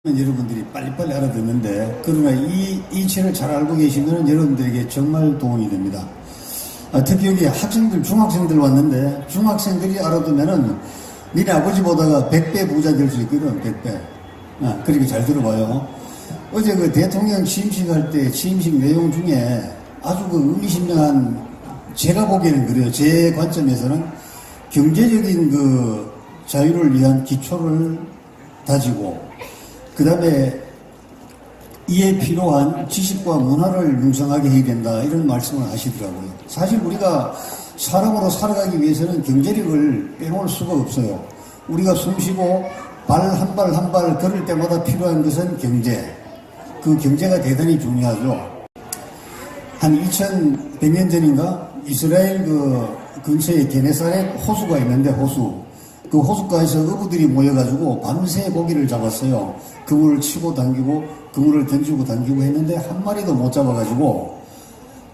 여러분들이 빨리빨리 알아듣는데, 그러나 이 이치를 잘 알고 계시면 여러분들에게 정말 도움이 됩니다. 특히 여기 학생들, 중학생들 왔는데, 중학생들이 알아두면은 니네 아버지보다가 100배 부자 될 수 있거든, 100배. 그러니까 잘 들어봐요. 어제 그 대통령 취임식 할 때 취임식 내용 중에 아주 그 의미심장한, 제가 보기에는 그래요. 제 관점에서는 경제적인 그 자유를 위한 기초를 다지고, 그 다음에 이에 필요한 지식과 문화를 융성하게 해야 된다, 이런 말씀을 하시더라고요. 사실 우리가 사람으로 살아가기 위해서는 경제력을 빼놓을 수가 없어요. 우리가 숨쉬고 발 한 발 한 발 걸을 때마다 필요한 것은 경제. 그 경제가 대단히 중요하죠. 한 2100년 전인가 이스라엘 그 근처에 게네사렛 호수가 있는데, 그 호숫가에서 어부들이 모여가지고 밤새 고기를 잡았어요. 그물을 치고 당기고 그물을 던지고 당기고 했는데 한 마리도 못 잡아가지고,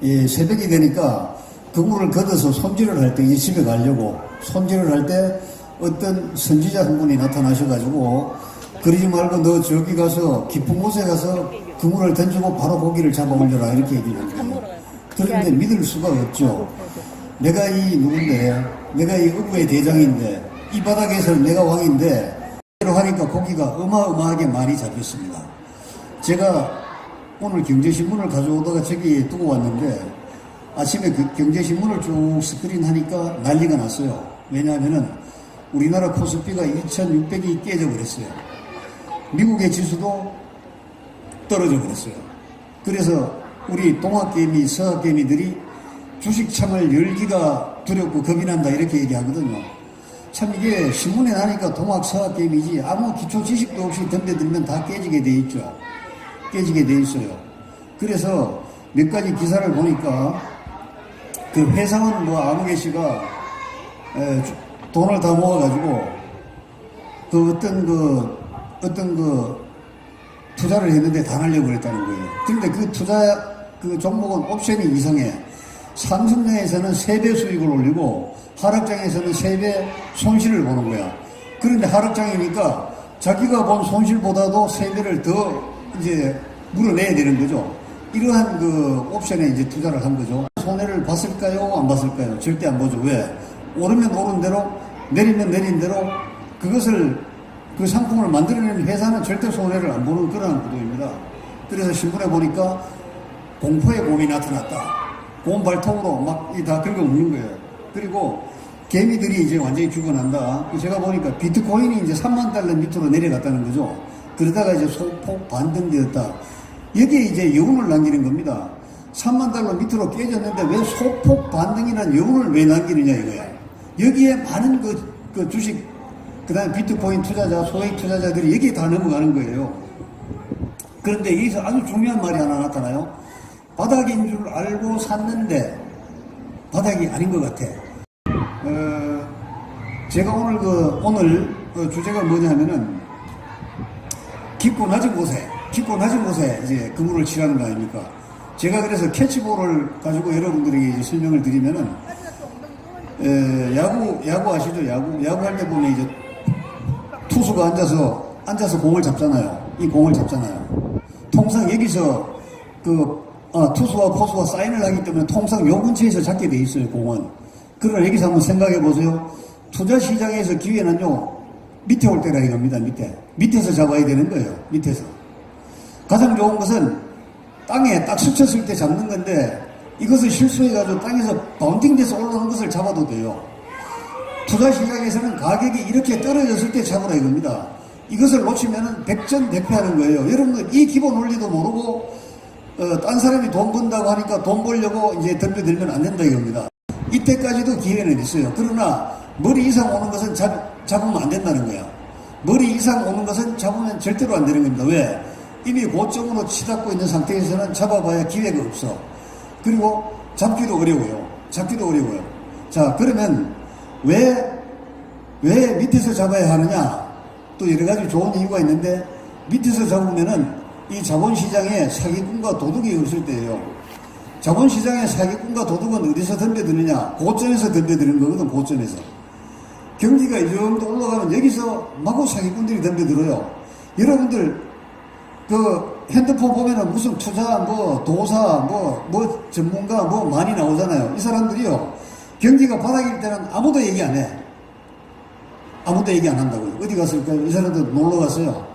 새벽이 되니까 그물을 걷어서 손질을 할 때, 이제 집에 가려고 손질을 할 때 어떤 선지자 한 분이 나타나셔가지고, 그러지 말고 너 저기 가서 깊은 곳에 가서 그물을 던지고 바로 고기를 잡아 올려라, 이렇게 얘기를 했어요. 그런데 믿을 수가 없죠. 내가 내가 이 어부의 대장인데, 이 바닥에서는 내가 왕인데, 이대로 하니까 고기가 어마어마하게 많이 잡혔습니다. 제가 오늘 경제신문을 가져오다가 저기 두고 왔는데, 아침에 그 경제신문을 쭉 스크린하니까 난리가 났어요. 왜냐하면은 우리나라 코스피가 2600이 깨져버렸어요. 미국의 지수도 떨어져 버렸어요. 그래서 우리 동학개미, 서학개미들이 주식 창을 열기가 두렵고 겁이 난다, 이렇게 얘기하거든요. 참 이게 신문에 나니까 동학 서학개미지 아무 기초 지식도 없이 덤벼들면 다 깨지게 돼 있죠. 깨지게 돼 있어요. 그래서 몇 가지 기사를 보니까 그 회사원 아무개 씨가 돈을 다 모아가지고 어떤 투자를 했는데 다 날려버렸다는 거예요. 근데 그 종목은 옵션이 이상해. 상승장에서는 3배 수익을 올리고 하락장에서는 3배 손실을 보는 거야. 그런데 하락장이니까 자기가 본 손실보다도 3배를 더 이제 물어내야 되는 거죠. 이러한 그 옵션에 이제 투자를 한 거죠. 손해를 봤을까요? 안 봤을까요? 절대 안 보죠. 왜? 오르면 오른 대로, 내리면 내린 대로 그 상품을 만들어내는 회사는 절대 손해를 안 보는 그런 구도입니다. 그래서 신문에 보니까 공포의 곰이 나타났다. 곰 발톱으로 막 다 긁어 먹는 거예요. 그리고 개미들이 이제 완전히 죽어난다. 제가 보니까 비트코인이 이제 3만 달러 밑으로 내려갔다는 거죠. 그러다가 이제 소폭 반등되었다. 여기에 이제 여운을 남기는 겁니다. 3만 달러 밑으로 깨졌는데 왜 소폭 반등이라는 여운을 왜 남기느냐 이거야. 여기에 많은 그 주식, 그 다음에 비트코인 투자자, 소액 투자자들이 여기에 다 넘어가는 거예요. 그런데 여기서 아주 중요한 말이 하나 나타나요. 바닥인 줄 알고 샀는데 바닥이 아닌 것 같아. 제가 오늘 주제가 뭐냐면은 깊고 낮은 곳에 이제 그물을 치라는 거 아닙니까? 제가 그래서 캐치볼을 가지고 여러분들에게 이제 설명을 드리면은, 야구 아시죠? 야구 할 때 보면 이제 투수가 앉아서 공을 잡잖아요. 이 공을 잡잖아요. 통상 여기서 투수와 포수가 사인을 하기 때문에 통상 요 근처에서 잡게 돼 있어요, 공은. 그러나 여기서 한번 생각해 보세요. 투자 시장에서 기회는요, 밑에 올 때라 이겁니다, 밑에서 잡아야 되는 거예요, 밑에서. 가장 좋은 것은 땅에 딱 스쳤을 때 잡는 건데, 이것을 실수해가지고 땅에서 바운딩돼서 올라오는 것을 잡아도 돼요. 투자 시장에서는 가격이 이렇게 떨어졌을 때 잡으라 이겁니다. 이것을 놓치면은 백전백패하는 거예요. 여러분들 이 기본 원리도 모르고, 딴 사람이 돈 번다고 하니까 돈 벌려고 이제 덤벼들면 안 된다 이겁니다. 이때까지도 기회는 있어요. 그러나 머리 이상 오는 것은 잡으면 안 된다는 거야. 머리 이상 오는 것은 잡으면 절대로 안 되는 겁니다. 왜? 이미 고점으로 치닫고 있는 상태에서는 잡아봐야 기회가 없어. 그리고 잡기도 어려워요. 자, 그러면 왜 밑에서 잡아야 하느냐? 또 여러 가지 좋은 이유가 있는데, 밑에서 잡으면은 이 자본시장에 사기꾼과 도둑이 없을 때예요. 자본시장의 사기꾼과 도둑은 어디서 덤벼드느냐? 고점에서 덤벼드는 거거든, 고점에서. 경기가 이 정도 올라가면 여기서 마구 사기꾼들이 덤벼들어요. 여러분들 그 핸드폰 보면은 무슨 투자, 뭐 도사, 뭐 전문가 뭐 많이 나오잖아요. 이 사람들이요. 경기가 바닥일 때는 아무도 얘기 안 해. 아무도 얘기 안 한다고요. 어디 갔을까요? 이 사람들 놀러 갔어요.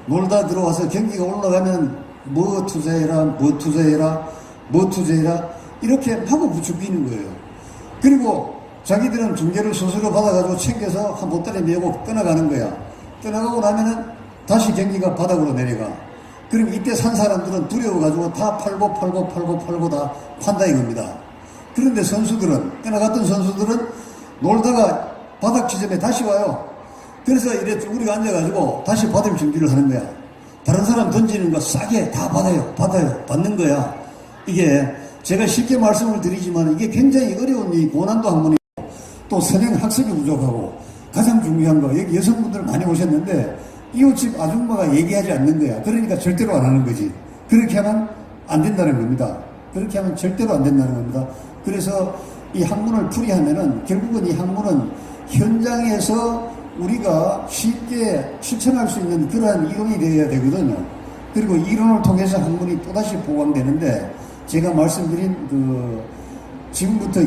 놀다 들어와서 경기가 올라가면 뭐 투자해라, 뭐 투자해라, 뭐 투자해라 이렇게 하고 부추기는 거예요. 그리고 자기들은 중개를 스스로 받아가지고 챙겨서 한 보따리 메고 떠나가는 거야. 떠나가고 나면은 다시 경기가 바닥으로 내려가. 그럼 이때 산 사람들은 두려워가지고 다 팔고 다 판다 이겁니다. 그런데 선수들은, 떠나갔던 선수들은 놀다가 바닥 지점에 다시 와요. 그래서 이래 우리가 앉아가지고 다시 받을 준비를 하는 거야. 다른 사람 던지는 거 싸게 다 받는 거야. 이게 제가 쉽게 말씀을 드리지만 이게 굉장히 어려운 이 고난도 학문이고 또 선행 학습이 부족하고 가장 중요한 거, 여기 여성분들 많이 오셨는데 이웃집 아줌마가 얘기하지 않는 거야. 그러니까 절대로 안 하는 거지. 그렇게 하면 안 된다는 겁니다. 그렇게 하면 절대로 안 된다는 겁니다. 그래서 이 학문을 풀이하면은 결국은 이 학문은 현장에서 우리가 쉽게 실천할 수 있는 그러한 이론이 되어야 되거든요. 그리고 이론을 통해서 학문이 또다시 보강되는데 제가 말씀드린 지금부터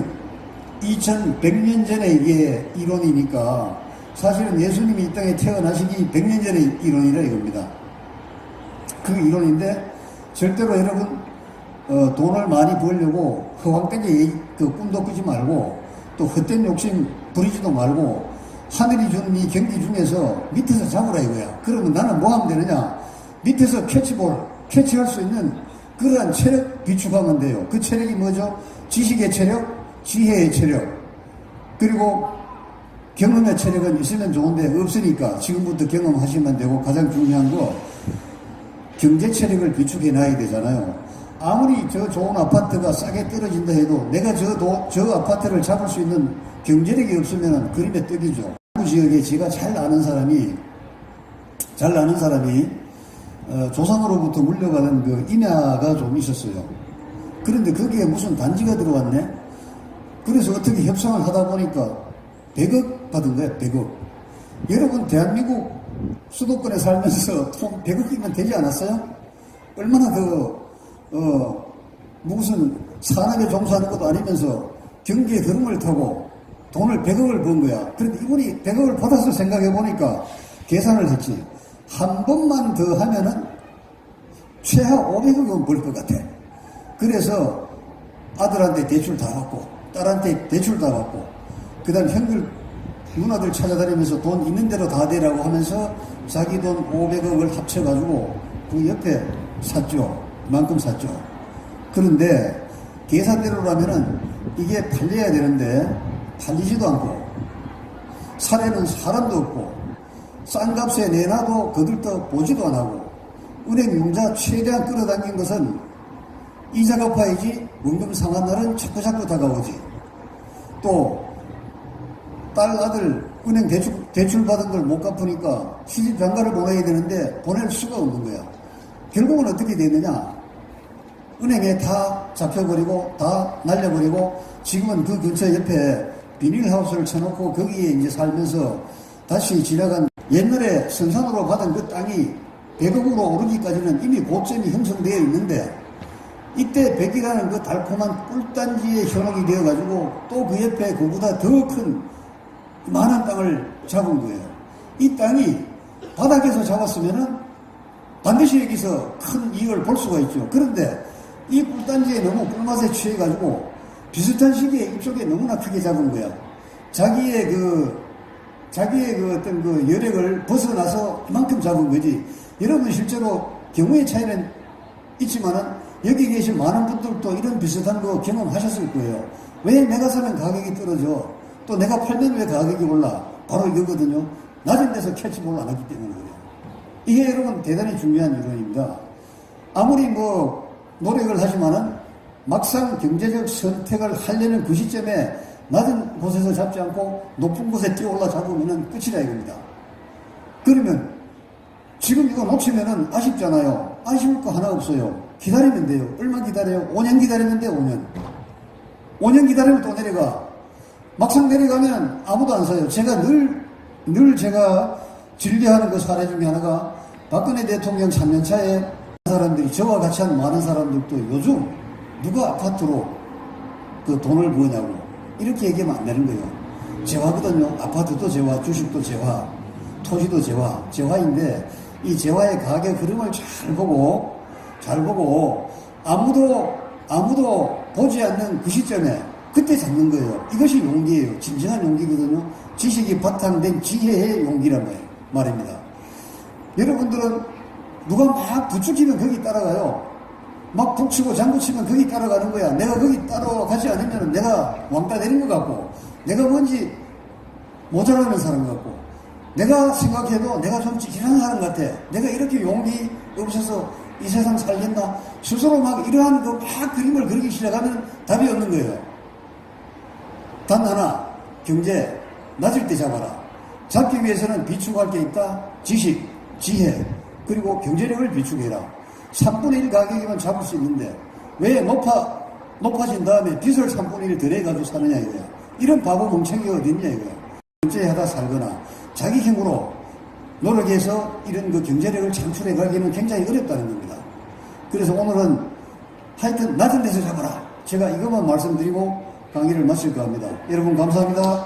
2100년 전에 이게 이론이니까 사실은 예수님이 이 땅에 태어나시기 100년 전의 이론이라 이겁니다. 그 이론인데 절대로 여러분 돈을 많이 벌려고 허황되게 꿈도 꾸지 말고 또 헛된 욕심 부리지도 말고 하늘이 주는 이 경기 중에서 밑에서 잡으라 이거야. 그러면 나는 뭐 하면 되느냐? 밑에서 캐치할 수 있는 그러한 체력 비축하면 돼요. 그 체력이 뭐죠? 지식의 체력, 지혜의 체력, 그리고 경험의 체력은 있으면 좋은데 없으니까 지금부터 경험하시면 되고 가장 중요한 거 경제 체력을 비축해 놔야 되잖아요. 아무리 저 좋은 아파트가 싸게 떨어진다 해도 내가 저 아파트를 잡을 수 있는 경제력이 없으면 그림의 떡이죠. 그 지역에 제가 잘 아는 사람이 조상으로부터 물려가는 그 임야가 좀 있었어요. 그런데 거기에 무슨 단지가 들어왔네? 그래서 어떻게 협상을 하다 보니까 100억 받은 거야, 100억. 여러분, 대한민국 수도권에 살면서 통 100억이면 되지 않았어요? 얼마나 무슨 산업에 종사하는 것도 아니면서 경기의 흐름을 타고 돈을 100억을 번 거야. 그런데 이분이 100억을 받아서 생각해 보니까 계산을 했지. 한 번만 더 하면은 최하 500억은 벌 것 같아. 그래서 아들한테 대출 다 받고, 딸한테 대출 다 받고, 그 다음 형들, 누나들 찾아다니면서 돈 있는 대로 다 대라고 하면서 자기 돈 500억을 합쳐가지고 그 옆에 샀죠. 그만큼 샀죠. 그런데 계산대로라면은 이게 팔려야 되는데 팔리지도 않고, 사례는 사람도 없고, 싼 값에 내놔도 거들떠 보지도 안 하고, 은행 융자 최대한 끌어당긴 것은 이자 갚아야지 원금 상한 날은 자꾸자꾸 다가오지. 또 딸 아들 은행 대출 받은 걸 못 갚으니까 시집 장가를 보내야 되는데 보낼 수가 없는 거야. 결국은 어떻게 되느냐? 은행에 다 잡혀버리고 다 날려버리고 지금은 그 근처 옆에 비닐하우스를 쳐놓고 거기에 이제 살면서 다시 지나간 옛날에 선산으로 받은 그 땅이 100억으로 오르기까지는 이미 고점이 형성되어 있는데 이때 100이라는 그 달콤한 꿀단지의 현혹이 되어가지고 또 그 옆에 그보다 더 큰 많은 땅을 잡은 거예요. 이 땅이 바닥에서 잡았으면은 반드시 여기서 큰 이익을 볼 수가 있죠. 그런데 이 꿀단지에 너무 꿀맛에 취해가지고 비슷한 시기에 이쪽에 너무나 크게 잡은 거야. 자기의 어떤 그 여력을 벗어나서 이만큼 잡은 거지. 여러분 실제로 경우의 차이는 있지만은 여기 계신 많은 분들도 이런 비슷한 거 경험하셨을 거예요. 왜 내가 사는 가격이 떨어져? 또 내가 팔면 왜 가격이 올라? 바로 이거거든요. 낮은 데서 캐치볼 안 하기 때문에 그래요. 이게 여러분 대단히 중요한 이론입니다. 아무리 노력을 하지만은 막상 경제적 선택을 하려는 그 시점에 낮은 곳에서 잡지 않고 높은 곳에 뛰어올라 잡으면은 끝이라 이겁니다. 그러면 지금 이거 놓치면은 아쉽잖아요. 아쉬울 거 하나 없어요. 기다리면 돼요. 얼마 기다려요? 5년 기다리면 돼요. 5년 기다리면 또 내려가. 막상 내려가면 아무도 안 사요. 제가 늘 제가 진리하는 그 사례 중에 하나가 박근혜 대통령 3년 차에 사람들이, 저와 같이 한 많은 사람들도 요즘 누가 아파트로 그 돈을 버냐고 이렇게 얘기하면 안 되는 거예요. 재화거든요. 아파트도 재화, 주식도 재화, 토지도 재화, 재화인데 이 재화의 가격 흐름을 잘 보고 아무도 보지 않는 그 시점에 그때 잡는 거예요. 이것이 용기예요. 진정한 용기거든요. 지식이 바탕된 지혜의 용기란 말입니다. 여러분들은 누가 막 부추기면 거기 따라가요. 막 북치고 장구치면 거기 따라가는 거야. 내가 거기 따라가지 않으면 내가 왕따 되는 것 같고, 내가 뭔지 모자라는 사람 같고, 내가 생각해도 내가 좀 이상한 사람 같아. 내가 이렇게 용기 없어서 이 세상 살겠나? 스스로 막 이러한 막 그림을 그리기 시작하면 답이 없는 거예요. 단 하나, 경제 낮을 때 잡아라. 잡기 위해서는 비축할 게 있다. 지식, 지혜, 그리고 경제력을 비축해라. 3분의 1 가격이면 잡을 수 있는데 왜 높아진 다음에 빚을 3분의 1 덜 해가지고 사느냐 이거야. 이런 바보 멍청이가 어딨냐 이거야. 경제하다 살거나 자기 힘으로 노력해서 이런 그 경제력을 창출해 가기는 굉장히 어렵다는 겁니다. 그래서 오늘은 하여튼 낮은 데서 잡아라. 제가 이것만 말씀드리고 강의를 마칠까 합니다. 여러분 감사합니다.